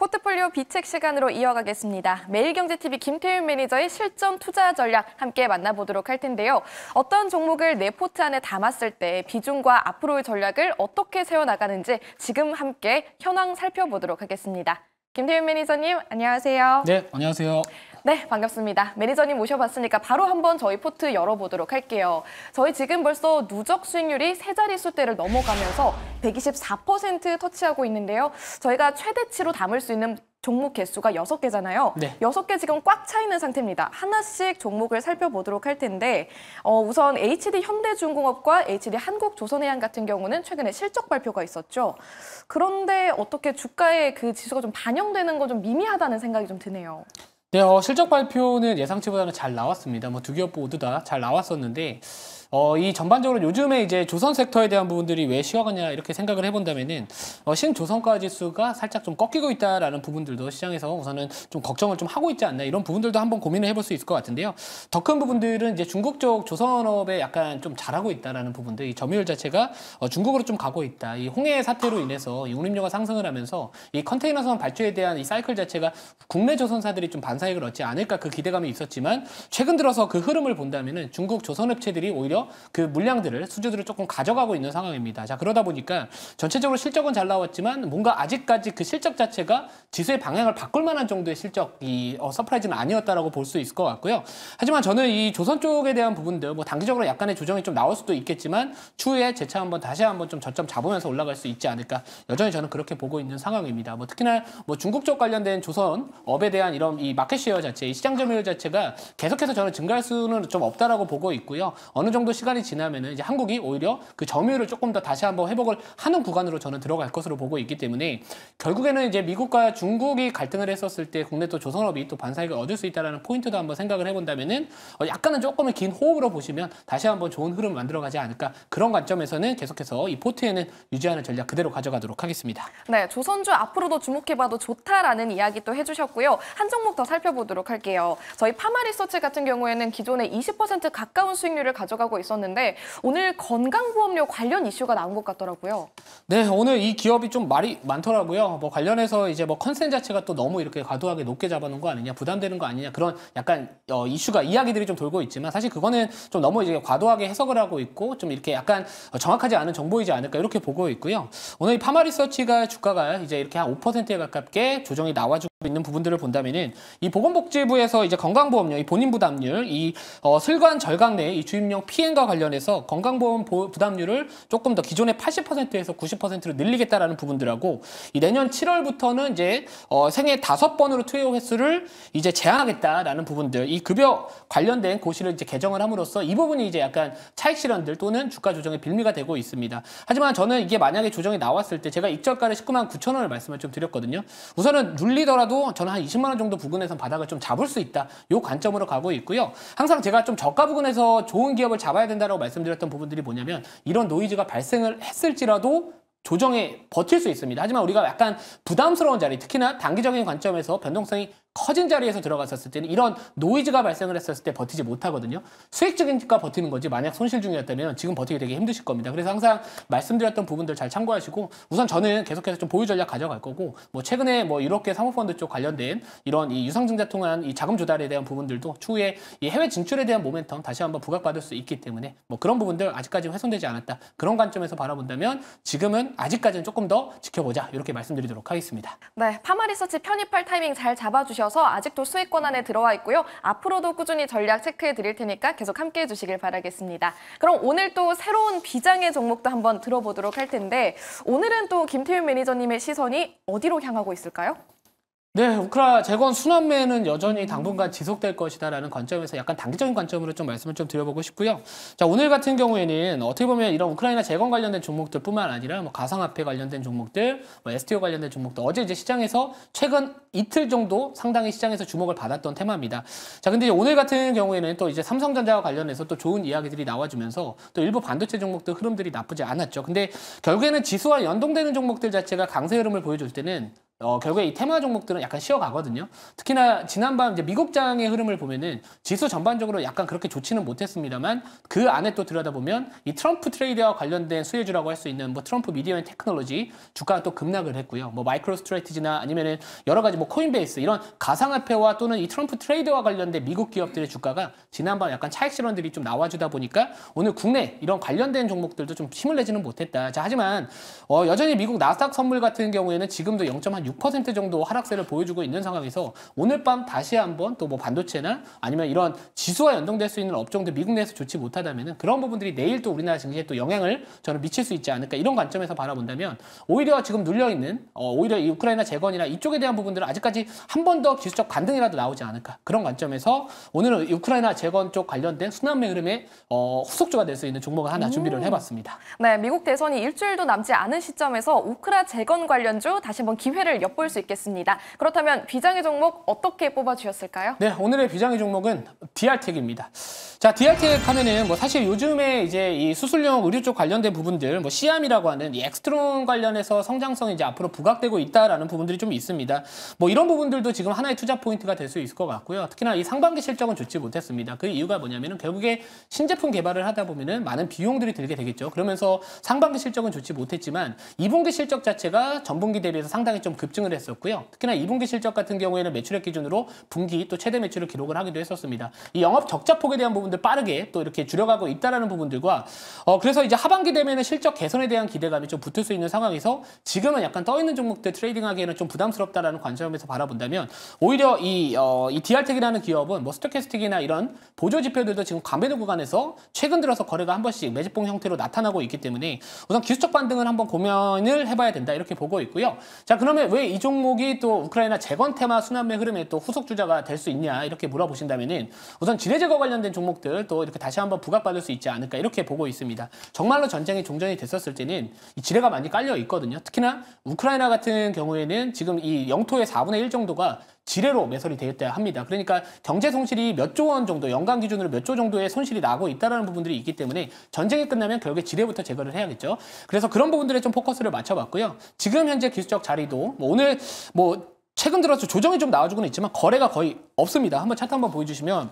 포트폴리오 비책 시간으로 이어가겠습니다. 매일경제TV 김태윤 매니저의 실전 투자 전략 함께 만나보도록 할 텐데요. 어떤 종목을 내 포트 안에 담았을 때 비중과 앞으로의 전략을 어떻게 세워나가는지 지금 함께 현황 살펴보도록 하겠습니다. 김태윤 매니저님, 안녕하세요. 네, 안녕하세요. 네, 반갑습니다. 매니저님 모셔봤으니까 바로 한번 저희 포트 열어보도록 할게요. 저희 지금 벌써 누적 수익률이 세 자릿수대를 넘어가면서 124% 터치하고 있는데요. 저희가 최대치로 담을 수 있는 종목 개수가 6개잖아요. 네. 6개 지금 꽉 차 있는 상태입니다. 하나씩 종목을 살펴보도록 할 텐데 우선 HD 현대중공업과 HD 한국조선해양 같은 경우는 최근에 실적 발표가 있었죠. 그런데 어떻게 주가에 그 지수가 좀 반영되는 건 좀 미미하다는 생각이 좀 드네요. 네, 실적 발표는 예상치보다는 잘 나왔습니다. 두 기업 모두 다 잘 나왔었는데, 이 전반적으로 요즘에 이제 조선 섹터에 대한 부분들이 왜 쉬어가냐 이렇게 생각을 해본다면은 신조선가 지수가 살짝 좀 꺾이고 있다라는 부분들도 시장에서 우선은 좀 걱정을 좀 하고 있지 않나 이런 부분들도 한번 고민을 해볼 수 있을 것 같은데요. 더 큰 부분들은 이제 중국 쪽 조선업에 약간 좀 잘하고 있다라는 부분들, 이 점유율 자체가 중국으로 좀 가고 있다. 이 홍해 사태로 인해서 이 운임료가 상승을 하면서 이 컨테이너선 발주에 대한 이 사이클 자체가 국내 조선사들이 좀 반사익을 얻지 않을까 그 기대감이 있었지만 최근 들어서 그 흐름을 본다면은 중국 조선업체들이 오히려 그 물량들을 수주들을 조금 가져가고 있는 상황입니다. 자, 그러다 보니까 전체적으로 실적은 잘 나왔지만 뭔가 아직까지 그 실적 자체가 지수의 방향을 바꿀 만한 정도의 실적이 서프라이즈는 아니었다라고 볼 수 있을 것 같고요. 하지만 저는 이 조선 쪽에 대한 부분들 단기적으로 약간의 조정이 좀 나올 수도 있겠지만 추후에 재차 다시 한번 좀 저점 잡으면서 올라갈 수 있지 않을까. 여전히 저는 그렇게 보고 있는 상황입니다. 특히나 중국 쪽 관련된 조선업에 대한 이런 이 마켓쉐어 자체, 이 시장 점유율 자체가 계속해서 저는 증가할 수는 좀 없다라고 보고 있고요. 어느 정도 시간이 지나면은 이제 한국이 오히려 그 점유율을 조금 더 다시 한번 회복을 하는 구간으로 저는 들어갈 것으로 보고 있기 때문에 결국에는 이제 미국과 중국이 갈등을 했었을 때 국내 또 조선업이 또 반사익을 얻을 수 있다는 포인트도 한번 생각을 해본다면은 약간은 조금은 긴 호흡으로 보시면 다시 한번 좋은 흐름 만들어가지 않을까. 그런 관점에서는 계속해서 이 포트에는 유지하는 전략 그대로 가져가도록 하겠습니다. 네, 조선주 앞으로도 주목해봐도 좋다라는 이야기 또 해주셨고요. 한 종목 더 살펴보도록 할게요. 저희 파마리서치 같은 경우에는 기존에 20% 가까운 수익률을 가져가고 있었는데 오늘 건강보험료 관련 이슈가 나온 것 같더라고요. 네, 오늘 이 기업이 좀 말이 많더라고요. 관련해서 이제 컨센 자체가 또 너무 이렇게 과도하게 높게 잡아놓은 거 아니냐, 부담되는 거 아니냐 그런 약간 이슈가 이야기들이 좀 돌고 있지만 사실 그거는 좀 너무 이제 과도하게 해석을 하고 있고 좀 이렇게 약간 정확하지 않은 정보이지 않을까 이렇게 보고 있고요. 오늘 이 파마리서치가 주가가 이제 이렇게 한 5%에 가깝게 조정이 나와주고 있는 부분들을 본다면은 이 보건복지부에서 이제 건강보험료, 이 본인 부담률, 이 슬관 절강 내 이 주입용 피해과 관련해서 건강보험 부담률을 조금 더 기존의 80%에서 90%로 늘리겠다라는 부분들하고 이 내년 7월부터는 이제 생애 5번으로 투여 횟수를 이제 제한하겠다라는 부분들, 이 급여 관련된 고시를 이제 개정을 함으로써 이 부분이 이제 약간 차익 실현들 또는 주가 조정의 빌미가 되고 있습니다. 하지만 저는 이게 만약에 조정이 나왔을 때 제가 익절가를 19만 9천 원을 말씀을 좀 드렸거든요. 우선은 눌리더라도 저는 한 20만 원 정도 부근에서 바닥을 좀 잡을 수 있다. 요 관점으로 가고 있고요. 항상 제가 좀 저가 부근에서 좋은 기업을 잡아야 된다고 말씀드렸던 부분들이 뭐냐면 이런 노이즈가 발생을 했을지라도 조정에 버틸 수 있습니다. 하지만 우리가 약간 부담스러운 자리, 특히나 단기적인 관점에서 변동성이 커진 자리에서 들어갔었을 때는 이런 노이즈가 발생을 했었을 때 버티지 못하거든요. 수익적이니까 버티는 거지 만약 손실 중이었다면 지금 버티기 되게 힘드실 겁니다. 그래서 항상 말씀드렸던 부분들 잘 참고하시고 우선 저는 계속해서 좀 보유 전략 가져갈 거고 최근에 유럽계 사모펀드 쪽 관련된 이런 이 유상증자 통한 이 자금 조달에 대한 부분들도 추후에 이 해외 진출에 대한 모멘텀 다시 한번 부각받을 수 있기 때문에 그런 부분들 아직까지 훼손되지 않았다. 그런 관점에서 바라본다면 지금은 아직까지는 조금 더 지켜보자 이렇게 말씀드리도록 하겠습니다. 네, 파마리서치 편입할 타이밍 잘 잡아주셔서 아직도 수익권 안에 들어와 있고요. 앞으로도 꾸준히 전략 체크해 드릴 테니까 계속 함께해 주시길 바라겠습니다. 그럼 오늘 또 새로운 비장의 종목도 한번 들어보도록 할 텐데 오늘은 또 김태윤 매니저님의 시선이 어디로 향하고 있을까요? 네, 우크라 재건 순환매는 여전히 당분간 지속될 것이다라는 관점에서 약간 단기적인 관점으로 좀 말씀을 좀 드려보고 싶고요. 자, 오늘 같은 경우에는 어떻게 보면 이런 우크라이나 재건 관련된 종목들뿐만 아니라 가상화폐 관련된 종목들, STO 관련된 종목들 어제 이제 시장에서 최근 이틀 정도 상당히 시장에서 주목을 받았던 테마입니다. 자, 근데 오늘 같은 경우에는 또 이제 삼성전자와 관련해서 또 좋은 이야기들이 나와주면서 또 일부 반도체 종목들 흐름들이 나쁘지 않았죠. 근데 결국에는 지수와 연동되는 종목들 자체가 강세 흐름을 보여줄 때는 결국에 이 테마 종목들은 약간 쉬어가거든요. 특히나 지난밤 이제 미국장의 흐름을 보면은 지수 전반적으로 약간 그렇게 좋지는 못했습니다만 그 안에 또 들여다보면 이 트럼프 트레이드와 관련된 수혜주라고 할 수 있는 뭐 트럼프 미디어 앤 테크놀로지 주가가 또 급락을 했고요. 뭐 마이크로 스트래티지나 아니면은 여러 가지 뭐 코인베이스 이런 가상화폐와 또는 이 트럼프 트레이드와 관련된 미국 기업들의 주가가 지난밤 약간 차익 실현들이 좀 나와주다 보니까 오늘 국내 이런 관련된 종목들도 좀 힘을 내지는 못했다. 자, 하지만 여전히 미국 나스닥 선물 같은 경우에는 지금도 0.6% 정도 하락세를 보여주고 있는 상황에서 오늘 밤 다시 한번 또 뭐 반도체나 아니면 이런 지수와 연동될 수 있는 업종들 미국 내에서 좋지 못하다면은 그런 부분들이 내일 또 우리나라 증시에 또 영향을 저는 미칠 수 있지 않을까 이런 관점에서 바라본다면 오히려 지금 눌려있는 오히려 이 우크라이나 재건이나 이쪽에 대한 부분들은 아직까지 한 번 더 기술적 반등이라도 나오지 않을까 그런 관점에서 오늘은 우크라이나 재건 쪽 관련된 순환매 흐름의 후속주가 될 수 있는 종목을 하나 준비를 해봤습니다. 네, 미국 대선이 일주일도 남지 않은 시점에서 우크라 재건 관련주 다시 한번 기회를 엿볼 수 있겠습니다. 그렇다면 비장의 종목 어떻게 뽑아주셨을까요? 네, 오늘의 비장의 종목은 DR텍입니다. 자, DR텍 하면은 뭐 사실 요즘에 이제 이 수술용 의료 쪽 관련된 부분들, 뭐 시암이라고 하는 이 엑스트론 관련해서 성장성이 이제 앞으로 부각되고 있다라는 부분들이 좀 있습니다. 뭐 이런 부분들도 지금 하나의 투자 포인트가 될 수 있을 것 같고요. 특히나 이 상반기 실적은 좋지 못했습니다. 그 이유가 뭐냐면은 결국에 신제품 개발을 하다 보면은 많은 비용들이 들게 되겠죠. 그러면서 상반기 실적은 좋지 못했지만 2분기 실적 자체가 전분기 대비해서 상당히 좀 급증을 했었고요. 특히나 2분기 실적 같은 경우에는 매출액 기준으로 분기 또 최대 매출을 기록을 하기도 했었습니다. 이 영업 적자 폭에 대한 부분들 빠르게 또 이렇게 줄여가고 있다라는 부분들과 그래서 이제 하반기 되면은 실적 개선에 대한 기대감이 좀 붙을 수 있는 상황에서 지금은 약간 떠 있는 종목들 트레이딩하기에는 좀 부담스럽다라는 관점에서 바라본다면 오히려 이 DR텍이라는 기업은 뭐 스토캐스틱이나 이런 보조 지표들도 지금 감매도 구간에서 최근 들어서 거래가 한 번씩 매집봉 형태로 나타나고 있기 때문에 우선 기술적 반등을 한번 고민을 해봐야 된다 이렇게 보고 있고요. 자, 그러면 왜 이 종목이 또 우크라이나 재건 테마 순환매 흐름의 또 후속 주자가 될 수 있냐 이렇게 물어보신다면은 우선 지뢰 제거 관련된 종목들 또 이렇게 다시 한번 부각받을 수 있지 않을까 이렇게 보고 있습니다. 정말로 전쟁이 종전이 됐었을 때는 이 지뢰가 많이 깔려 있거든요. 특히나 우크라이나 같은 경우에는 지금 이 영토의 4분의 1 정도가 지뢰로 매설이 되었다야 합니다. 그러니까 경제 손실이 몇 조 원 정도, 연간 기준으로 몇 조 정도의 손실이 나고 있다는 부분들이 있기 때문에 전쟁이 끝나면 결국에 지뢰부터 제거를 해야겠죠. 그래서 그런 부분들에 좀 포커스를 맞춰봤고요. 지금 현재 기술적 자리도 뭐 오늘 뭐 최근 들어서 조정이 좀 나와주고는 있지만 거래가 거의 없습니다. 한번 차트 한번 보여주시면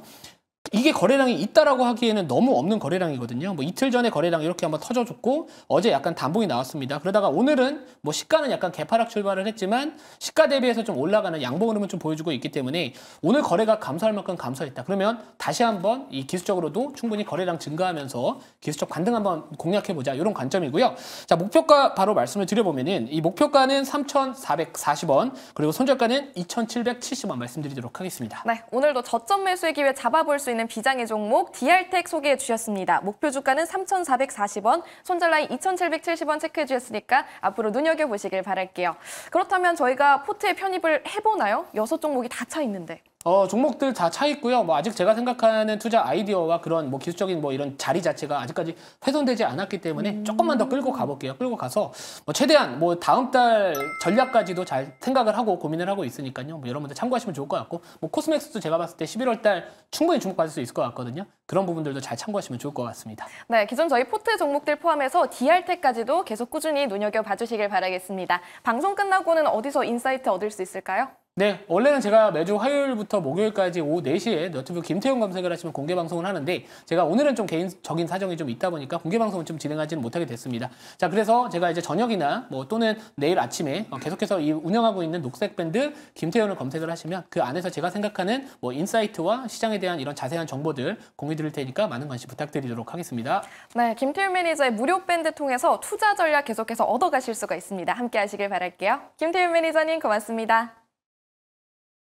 이게 거래량이 있다라고 하기에는 너무 없는 거래량이거든요. 뭐 이틀 전에 거래량 이렇게 한번 터져줬고 어제 약간 단봉이 나왔습니다. 그러다가 오늘은 뭐 시가는 약간 개파락 출발을 했지만 시가 대비해서 좀 올라가는 양봉 흐름을 좀 보여주고 있기 때문에 오늘 거래가 감소할 만큼 감소했다. 그러면 다시 한번 이 기술적으로도 충분히 거래량 증가하면서 기술적 반등 한번 공략해보자 이런 관점이고요. 자, 목표가 바로 말씀을 드려보면은 이 목표가는 3,440원 그리고 손절가는 2,770원 말씀드리도록 하겠습니다. 네, 오늘도 저점 매수의 기회 잡아볼 수 있는 비장의 종목 DR텍 소개해 주셨습니다. 목표 주가는 3,440원, 손절 라인 2,770원 체크해 주셨으니까 앞으로 눈여겨보시길 바랄게요. 그렇다면 저희가 포트에 편입을 해보나요? 6종목이 다 차 있는데. 종목들 다 차 있고요. 뭐 아직 제가 생각하는 투자 아이디어와 그런 뭐 기술적인 뭐 이런 자리 자체가 아직까지 훼손되지 않았기 때문에 조금만 더 끌고 가볼게요. 끌고 가서 뭐 최대한 뭐 다음 달 전략까지도 잘 생각을 하고 고민을 하고 있으니까요. 뭐 여러분들 참고하시면 좋을 것 같고 뭐 코스맥스도 제가 봤을 때 11월 달 충분히 주목받을 수 있을 것 같거든요. 그런 부분들도 잘 참고하시면 좋을 것 같습니다. 네, 기존 저희 포트 종목들 포함해서 DR텍까지도 계속 꾸준히 눈여겨봐 주시길 바라겠습니다. 방송 끝나고는 어디서 인사이트 얻을 수 있을까요? 네, 원래는 제가 매주 화요일부터 목요일까지 오후 4시에 너튜브 김태용 검색을 하시면 공개 방송을 하는데 제가 오늘은 좀 개인적인 사정이 좀 있다 보니까 공개 방송을 좀 진행하지는 못하게 됐습니다. 자, 그래서 제가 이제 저녁이나 뭐 또는 내일 아침에 계속해서 이 운영하고 있는 녹색 밴드 김태용을 검색을 하시면 그 안에서 제가 생각하는 뭐 인사이트와 시장에 대한 이런 자세한 정보들 공유 드릴 테니까 많은 관심 부탁드리도록 하겠습니다. 네, 김태윤 매니저의 무료 밴드 통해서 투자 전략 계속해서 얻어가실 수가 있습니다. 함께 하시길 바랄게요. 김태윤 매니저님 고맙습니다.